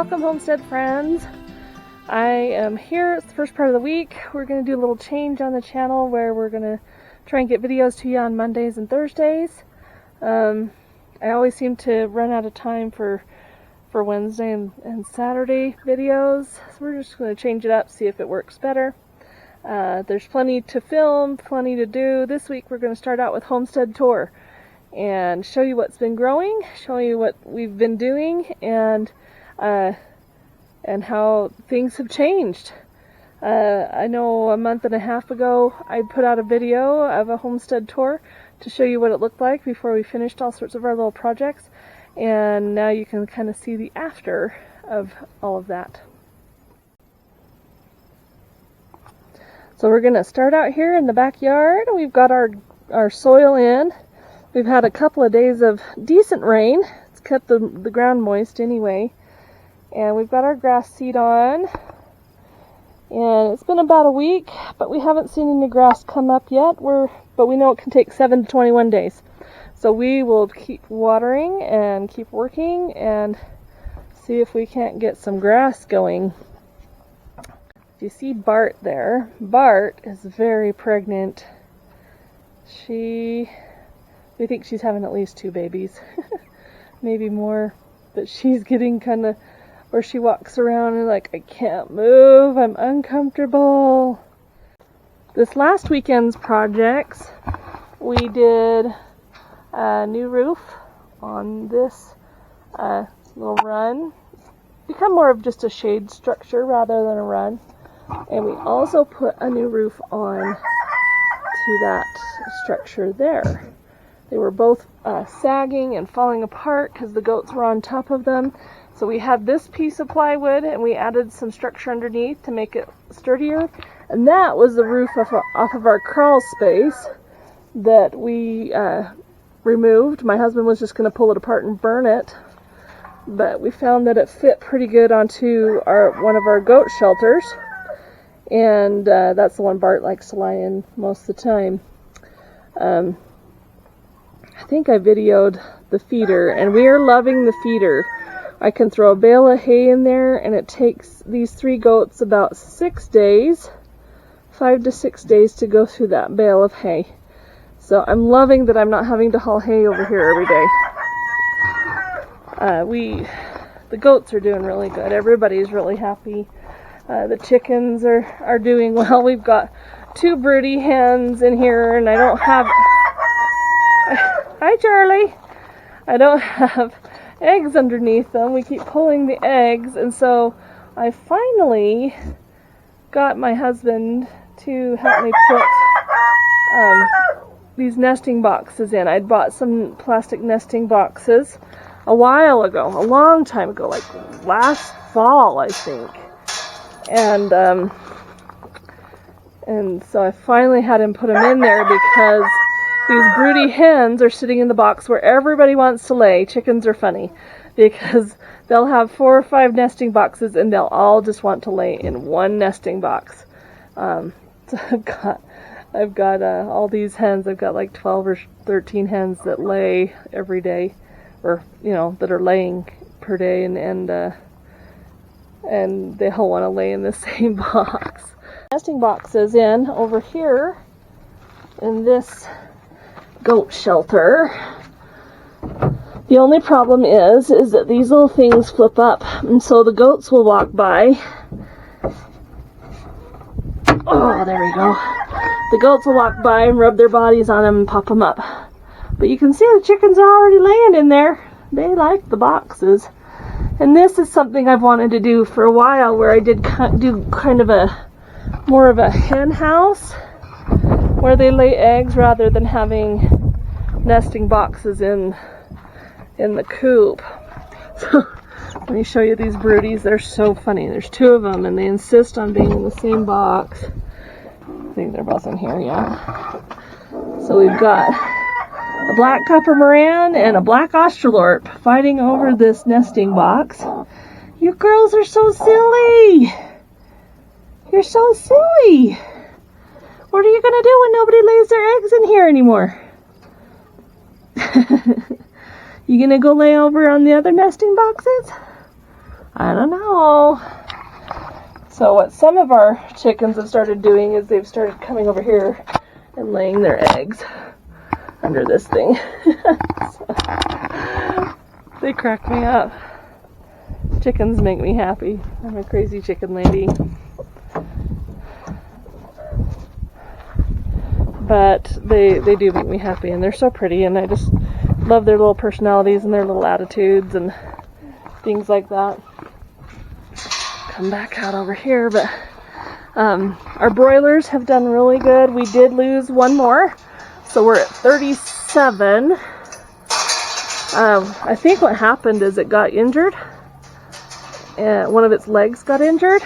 Welcome, Homestead friends. I am here. It's the first part of the week. We're going to do a little change on the channel where we're going to try and get videos to you on Mondays and Thursdays. I always seem to run out of time for Wednesday and Saturday videos, so we're just going to change it up, see if it works better. There's plenty to film, plenty to do. This week we're going to start out with Homestead Tour and show you what's been growing, show you what we've been doing, and how things have changed. I know a month and a half ago I put out a video of a homestead tour to show you what it looked like before we finished all sorts of our little projects, and now you can kind of see the after of all of that. So we're going to start out here in the backyard. We've got our soil in. We've had a couple of days of decent rain. It's kept the ground moist anyway. And we've got our grass seed on. And it's been about a week, but we haven't seen any grass come up yet. But we know it can take 7 to 21 days. So we will keep watering and keep working and see if we can't get some grass going. You see Bart there. Bart is very pregnant. We think she's having at least 2 babies, maybe more, but she's getting kind of where she walks around and like, I can't move, I'm uncomfortable. This last weekend's projects, we did a new roof on this little run. Become more of just a shade structure rather than a run. And we also put a new roof on to that structure there. They were both sagging and falling apart because the goats were on top of them. So we had this piece of plywood and we added some structure underneath to make it sturdier. And that was the roof off of our crawl space that we removed. My husband was just going to pull it apart and burn it. But we found that it fit pretty good onto one of our goat shelters. And that's the one Bart likes to lie in most of the time. I think I videoed the feeder, and we are loving the feeder. I can throw a bale of hay in there, and it takes these 3 goats about 6 days, 5 to 6 days to go through that bale of hay. So I'm loving that I'm not having to haul hay over here every day. The goats are doing really good. Everybody's really happy. The chickens are doing well. We've got 2 broody hens in here, and I don't have... Hi, Charlie! I don't have eggs underneath them. We keep pulling the eggs, and so I finally got my husband to help me put these nesting boxes in. I'd bought some plastic nesting boxes a while ago, a long time ago, like last fall, I think. And so I finally had him put them in there because these broody hens are sitting in the box where everybody wants to lay. Chickens are funny because they'll have 4 or 5 nesting boxes and they'll all just want to lay in one nesting box. So I've got all these hens. I've got like 12 or 13 hens that lay every day, or that are laying per day, and they all want to lay in the same box. Nesting boxes in over here in this goat shelter. The only problem is that these little things flip up, and so the goats will walk by. Oh, there we go. The goats will walk by and rub their bodies on them and pop them up. But you can see the chickens are already laying in there. They like the boxes. And this is something I've wanted to do for a while, where I did do kind of more of a hen house where they lay eggs rather than having nesting boxes in the coop. So let me show you these broodies. They're so funny. There's 2 of them, and they insist on being in the same box. I think they're both in here, yeah. So we've got a black copper Moran and a black Australorp fighting over this nesting box. You girls are so silly. You're so silly. What are you going to do when nobody lays their eggs in here anymore? You going to go lay over on the other nesting boxes? I don't know. So what some of our chickens have started doing is they've started coming over here and laying their eggs under this thing. So, they crack me up. Chickens make me happy. I'm a crazy chicken lady. But they do make me happy, and they're so pretty, and I just love their little personalities and their little attitudes and things like that. Come back out over here, but our broilers have done really good. We did lose one more, so we're at 37. I think what happened is it got injured, and one of its legs got injured,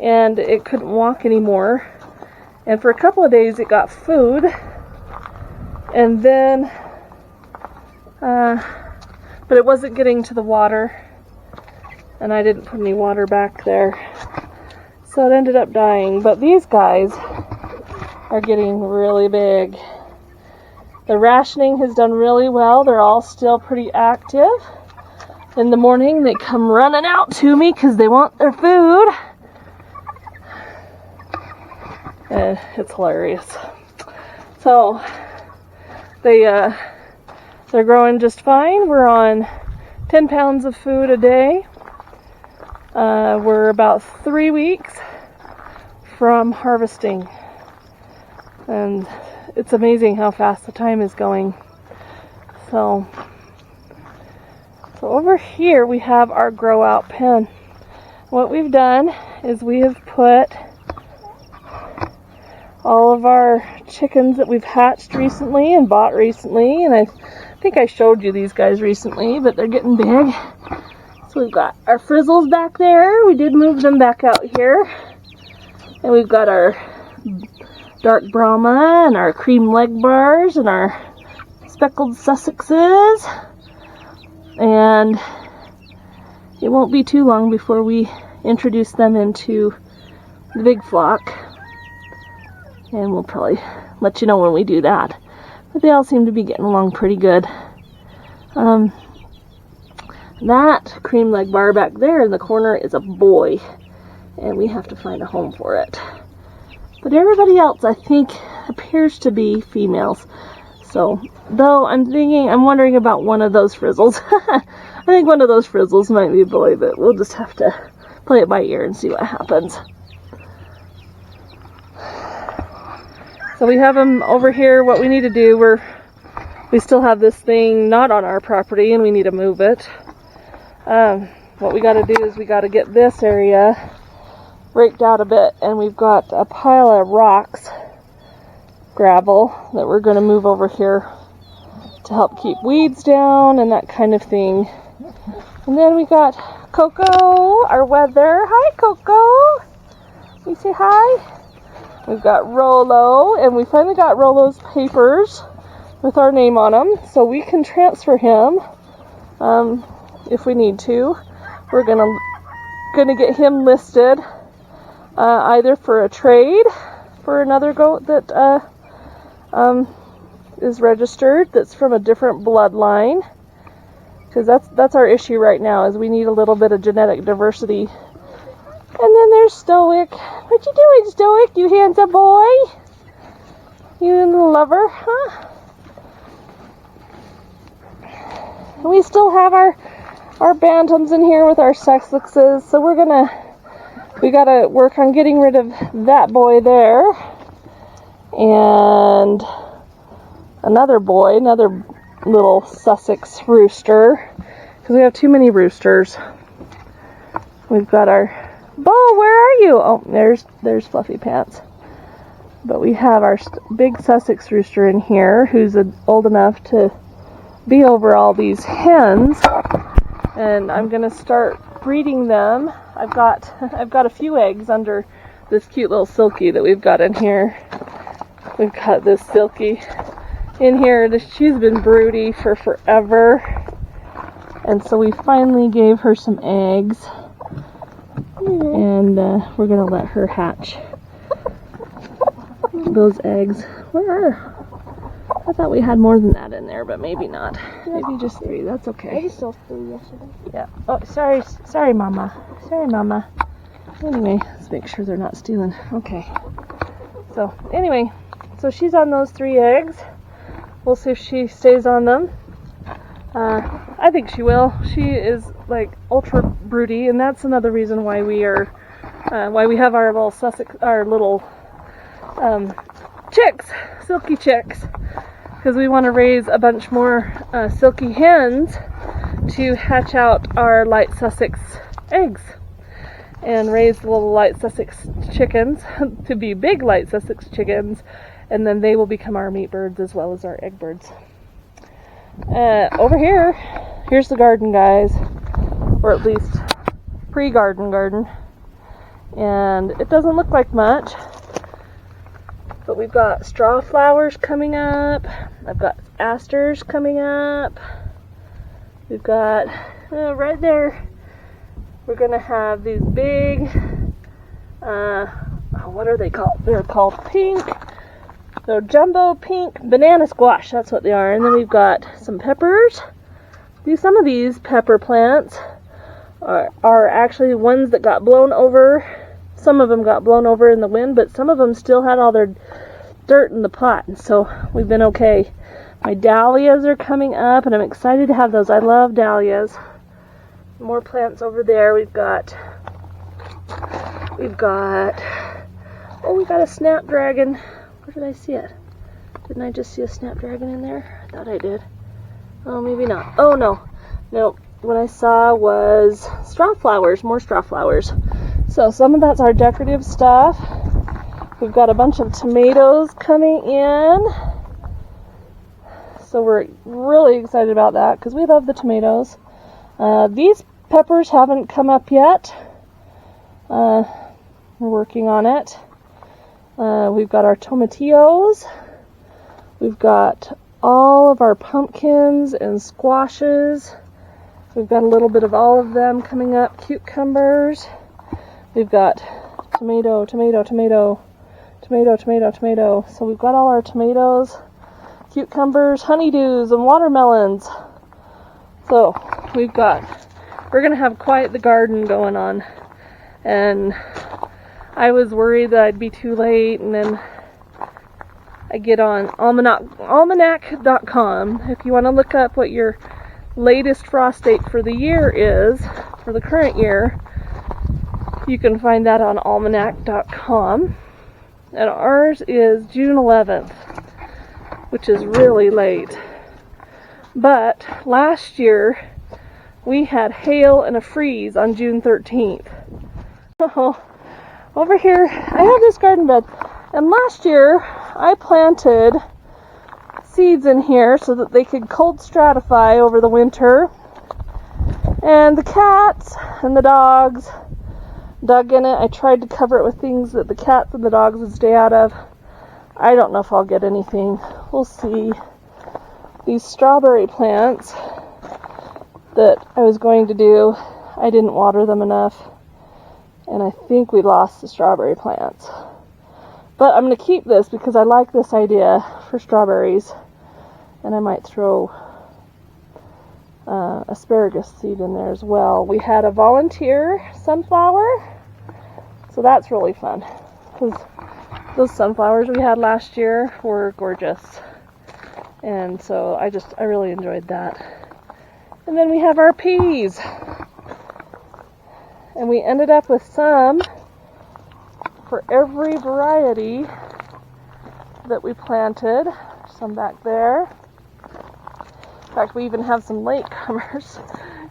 and it couldn't walk anymore. And for a couple of days it got food, and then but it wasn't getting to the water, and I didn't put any water back there, so it ended up dying. But these guys are getting really big. The rationing has done really well. They're all still pretty active. In the morning they come running out to me because they want their food. And it's hilarious. So they're growing just fine. We're on 10 pounds of food a day. We're about 3 weeks from harvesting, and it's amazing how fast the time is going. So over here we have our grow out pen. What we've done is we have put all of our chickens that we've hatched recently and bought recently, and I think I showed you these guys recently, but they're getting big. So we've got our frizzles back there. We did move them back out here. And we've got our dark Brahma and our cream leg bars and our speckled Sussexes. And it won't be too long before we introduce them into the big flock. And we'll probably let you know when we do that. But they all seem to be getting along pretty good. That cream leg bar back there in the corner is a boy, and we have to find a home for it. But everybody else, I think, appears to be females. So, though I'm wondering about one of those frizzles. I think one of those frizzles might be a boy, but we'll just have to play it by ear and see what happens. So we have them over here. What we need to do, we still have this thing not on our property, and we need to move it. What we got to do is we got to get this area raked out a bit, and we've got a pile of rocks, gravel, that we're going to move over here to help keep weeds down and that kind of thing. And then we got Coco, our weather. Hi, Coco. You say hi? We've got Rolo, and we finally got Rolo's papers with our name on them, so we can transfer him if we need to. We're gonna get him listed either for a trade for another goat that is registered, that's from a different bloodline, because that's our issue right now, is we need a little bit of genetic diversity. And then there's Stoic. What you doing, Stoic? You handsome boy? You and the lover, huh? And we still have our bantams in here with our Sussexes, so we gotta work on getting rid of that boy there. And another little Sussex rooster, because we have too many roosters. We've got our Bo, where are you? Oh, there's Fluffy Pants. But we have our big Sussex rooster in here, who's old enough to be over all these hens, and I'm gonna start breeding them. I've got a few eggs under this cute little Silky that we've got in here. We've got this Silky in here. She's been broody for forever, and so we finally gave her some eggs. And we're gonna let her hatch those eggs. Where are I thought we had more than that in there, but maybe not. Maybe just 3. That's okay. I just saw 3 yesterday. Yeah. Oh, sorry, Mama. Sorry, Mama. Anyway, let's make sure they're not stealing. Okay. So, anyway, so she's on those 3 eggs. We'll see if she stays on them. I think she will. She is like ultra broody, and that's another reason why we have our little chicks, silky chicks, because we want to raise a bunch more silky hens to hatch out our light Sussex eggs and raise little light Sussex chickens to be big light Sussex chickens, and then they will become our meat birds as well as our egg birds. Over here's the garden, guys, or at least pre-garden, and it doesn't look like much, but we've got straw flowers coming up. I've got asters coming up. We've got right there, we're gonna have these big what are they called? They're called pink. So jumbo pink banana squash, that's what they are. And then we've got some peppers. Some of these pepper plants are actually ones that got blown over. Some of them got blown over in the wind, but some of them still had all their dirt in the pot. And so we've been okay. My dahlias are coming up, and I'm excited to have those. I love dahlias. More plants over there. We've got a snapdragon. Where did I see it? Didn't I just see a snapdragon in there? I thought I did. Oh, maybe not. Oh, no. No, what I saw was straw flowers, more straw flowers. So some of that's our decorative stuff. We've got a bunch of tomatoes coming in. So we're really excited about that because we love the tomatoes. These peppers haven't come up yet. We're working on it. We've got our tomatillos. We've got all of our pumpkins and squashes. We've got a little bit of all of them coming up. Cucumbers. We've got tomato. So we've got all our tomatoes, cucumbers, honeydews, and watermelons. So we're going to have quite the garden going on. And I was worried that I'd be too late, and then I get on almanac.com. If you want to look up what your latest frost date for the year is, for the current year, you can find that on almanac.com. And ours is June 11th, which is really late. But last year, we had hail and a freeze on June 13th. So, over here, I have this garden bed, and last year I planted seeds in here so that they could cold stratify over the winter, and the cats and the dogs dug in it. I tried to cover it with things that the cats and the dogs would stay out of. I don't know if I'll get anything. We'll see. These strawberry plants that I was going to do, I didn't water them enough. And I think we lost the strawberry plants. But I'm going to keep this because I like this idea for strawberries. And I might throw asparagus seed in there as well. We had a volunteer sunflower. So that's really fun. Because those sunflowers we had last year were gorgeous. And so I really enjoyed that. And then we have our peas. And we ended up with some for every variety that we planted. Some back there. In fact, we even have some latecomers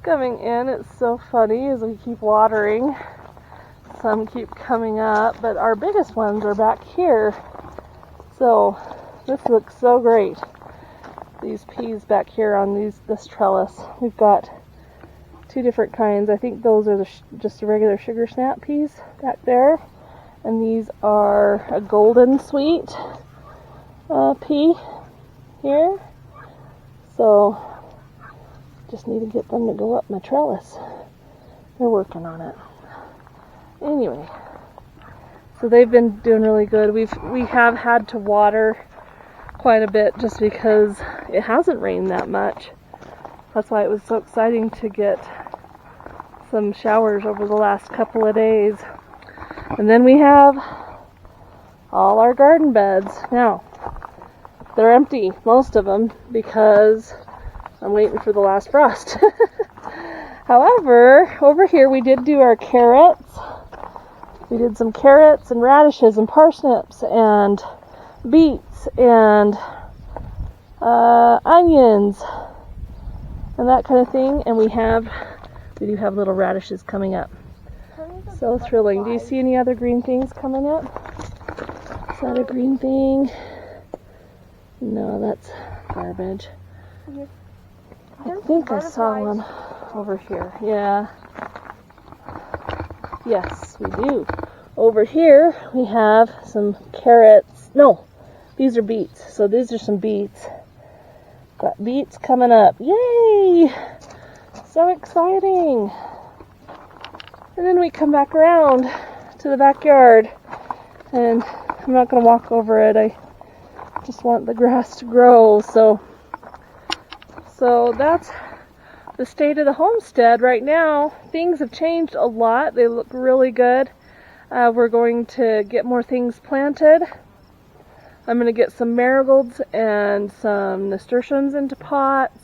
coming in. It's so funny as we keep watering. Some keep coming up, but our biggest ones are back here. So this looks so great. These peas back here on this trellis. We've got 2 different kinds. I think those are just the regular sugar snap peas back there. And these are a golden sweet pea here. So, just need to get them to go up my trellis. They're working on it. Anyway, so they've been doing really good. We have had to water quite a bit just because it hasn't rained that much. That's why it was so exciting to get some showers over the last couple of days. And then we have all our garden beds. Now, they're empty, most of them, because I'm waiting for the last frost. However, over here we did do our carrots. We did some carrots and radishes and parsnips and beets and onions and that kind of thing. And we do have little radishes coming up. So thrilling. Do you see any other green things coming up? Is that a green thing? No, that's garbage. I think I saw one over here. Yeah. Yes, we do. Over here we have some carrots. No, these are beets. So these are some beets. Got beets coming up. Yay! So exciting. And then we come back around to the backyard. And I'm not going to walk over it. I just want the grass to grow. So that's the state of the homestead right now. Things have changed a lot. They look really good. We're going to get more things planted. I'm going to get some marigolds and some nasturtiums into pots.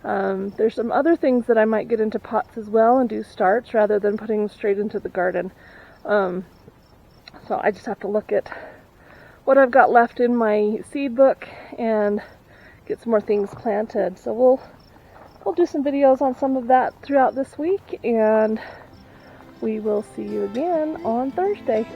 There's some other things that I might get into pots as well and do starts rather than putting them straight into the garden. So I just have to look at what I've got left in my seed book and get some more things planted. So we'll do some videos on some of that throughout this week, and we will see you again on Thursday.